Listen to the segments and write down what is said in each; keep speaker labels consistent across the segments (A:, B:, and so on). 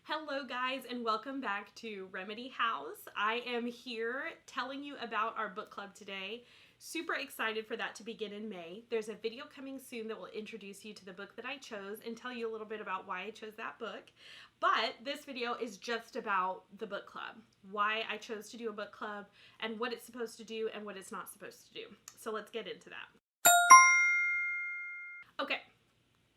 A: Hello guys, and welcome back to Remedy House. I am here telling you about our book club today. Super excited for that to begin in May. There's a video coming soon that will introduce you to the book that I chose and tell you a little bit about why I chose that book. But this video is just about the book club, why I chose to do a book club and what it's supposed to do and what it's not supposed to do. So let's get into that. Okay,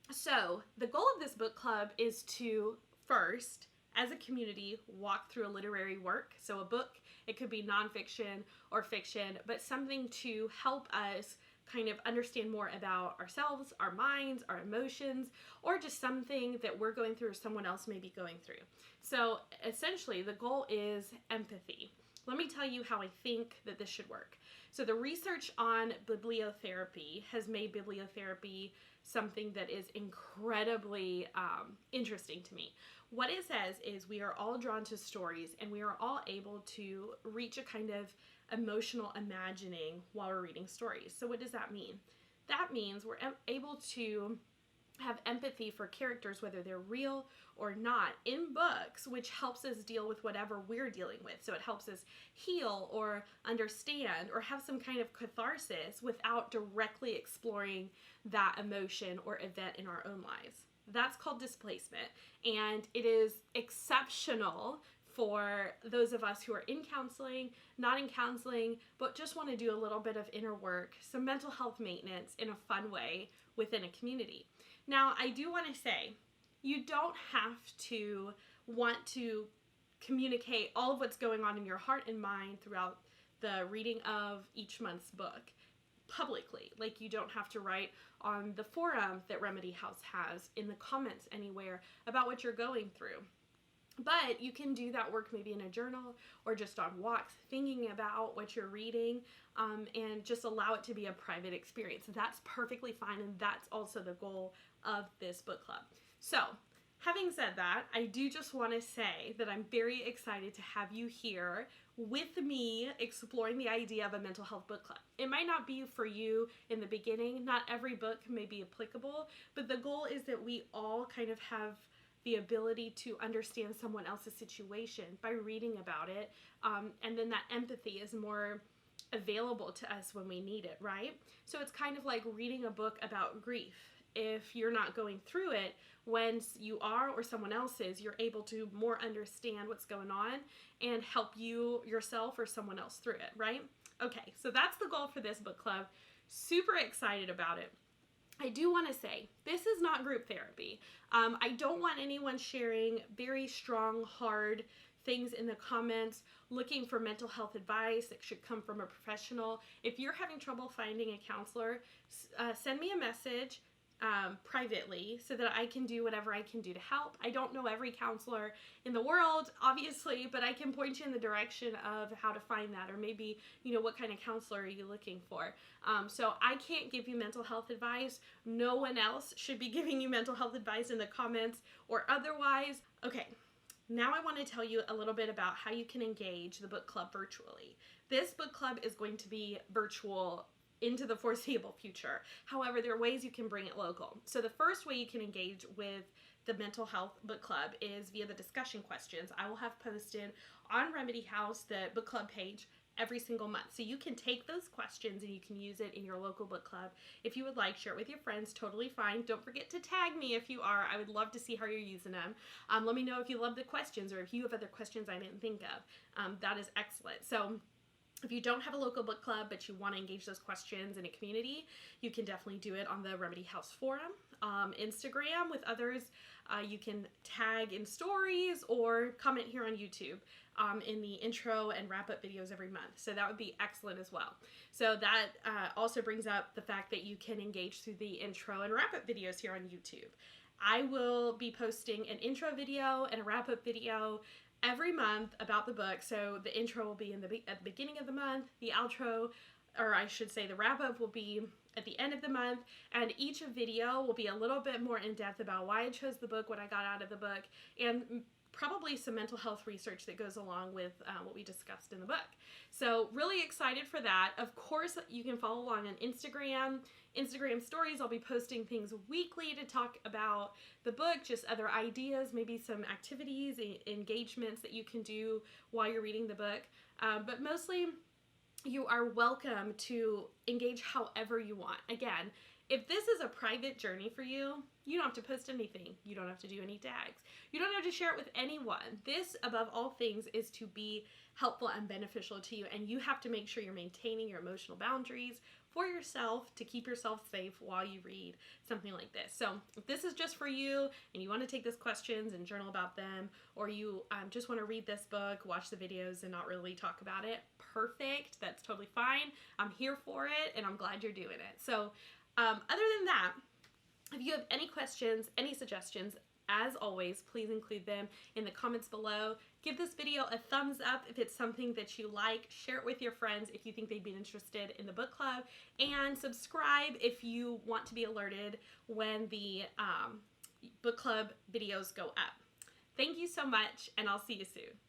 A: so the goal of this book club is to first, as a community, walk through a literary work. So a book, it could be nonfiction or fiction, but something to help us kind of understand more about ourselves, our minds, our emotions, or just something that we're going through or someone else may be going through. So essentially, the goal is empathy. Let me tell you how I think that this should work. So the research on bibliotherapy has made bibliotherapy something that is incredibly interesting to me. What it says is we are all drawn to stories and we are all able to reach a kind of emotional imagining while we're reading stories. So what does that mean? That means we're able to have empathy for characters, whether they're real or not, in books, which helps us deal with whatever we're dealing with. So it helps us heal or understand or have some kind of catharsis without directly exploring that emotion or event in our own lives. That's called displacement, and it is exceptional for those of us who are in counseling, not in counseling, but just want to do a little bit of inner work, some mental health maintenance in a fun way within a community. Now, I do want to say, you don't have to want to communicate all of what's going on in your heart and mind throughout the reading of each month's book publicly. Like, you don't have to write on the forum that Remedy House has, in the comments anywhere, about what you're going through. But you can do that work maybe in a journal or just on walks, thinking about what you're reading, and just allow it to be a private experience. That's perfectly fine, and that's also the goal of this book club. So, having said that, I do just want to say that I'm very excited to have you here with me exploring the idea of a mental health book club. It might not be for you in the beginning, not every book may be applicable, but the goal is that we all kind of have the ability to understand someone else's situation by reading about it, and then that empathy is more available to us when we need it, right? So it's kind of like reading a book about grief. If you're not going through it, when you are or someone else is, you're able to more understand what's going on and help you yourself or someone else through it, right? Okay, so that's the goal for this book club. Super excited about it. I do want to say, this is not group therapy. I don't want anyone sharing very strong, hard things in the comments, looking for mental health advice that should come from a professional. If you're having trouble finding a counselor, send me a message privately so that I can do whatever I can do to help. I don't know every counselor in the world, obviously, but I can point you in the direction of how to find that, or maybe, you know, what kind of counselor are you looking for. So I can't give you mental health advice. No one else should be giving you mental health advice in the comments or otherwise. Okay, now I want to tell you a little bit about how you can engage the book club virtually. This book club is going to be virtual into the foreseeable future. However, there are ways you can bring it local. So the first way you can engage with the mental health book club is via the discussion questions. I will have posted on Remedy House, the book club page, every single month. So you can take those questions and you can use it in your local book club. If you would like, share it with your friends, totally fine. Don't forget to tag me if you are. I would love to see how you're using them. Let me know if you love the questions or if you have other questions I didn't think of. That is excellent. So if you don't have a local book club, but you want to engage those questions in a community, you can definitely do it on the Remedy House forum, Instagram with others. You can tag in stories or comment here on YouTube in the intro and wrap-up videos every month. So that would be excellent as well. So that also brings up the fact that you can engage through the intro and wrap-up videos here on YouTube. I will be posting an intro video and a wrap-up video every month about the book. So the intro will be at the beginning of the month, the outro, or I should say the wrap-up, will be at the end of the month, and each video will be a little bit more in depth about why I chose the book, what I got out of the book, and probably some mental health research that goes along with what we discussed in the book. So really excited for that. Of course, you can follow along on Instagram stories. I'll be posting things weekly to talk about the book, just other ideas, maybe some activities, engagements that you can do while you're reading the book. But mostly, you are welcome to engage however you want. Again, if this is a private journey for you, you don't have to post anything. You don't have to do any tags. You don't have to share it with anyone. This, above all things, is to be helpful and beneficial to you, and you have to make sure you're maintaining your emotional boundaries for yourself to keep yourself safe while you read something like this. So if this is just for you and you want to take these questions and journal about them, or you just want to read this book, watch the videos, and not really talk about it, perfect. That's totally fine. I'm here for it, and I'm glad you're doing it. So other than that, if you have any questions, any suggestions, as always, please include them in the comments below. Give this video a thumbs up if it's something that you like. Share it with your friends if you think they'd be interested in the book club. And subscribe if you want to be alerted when the book club videos go up. Thank you so much, and I'll see you soon.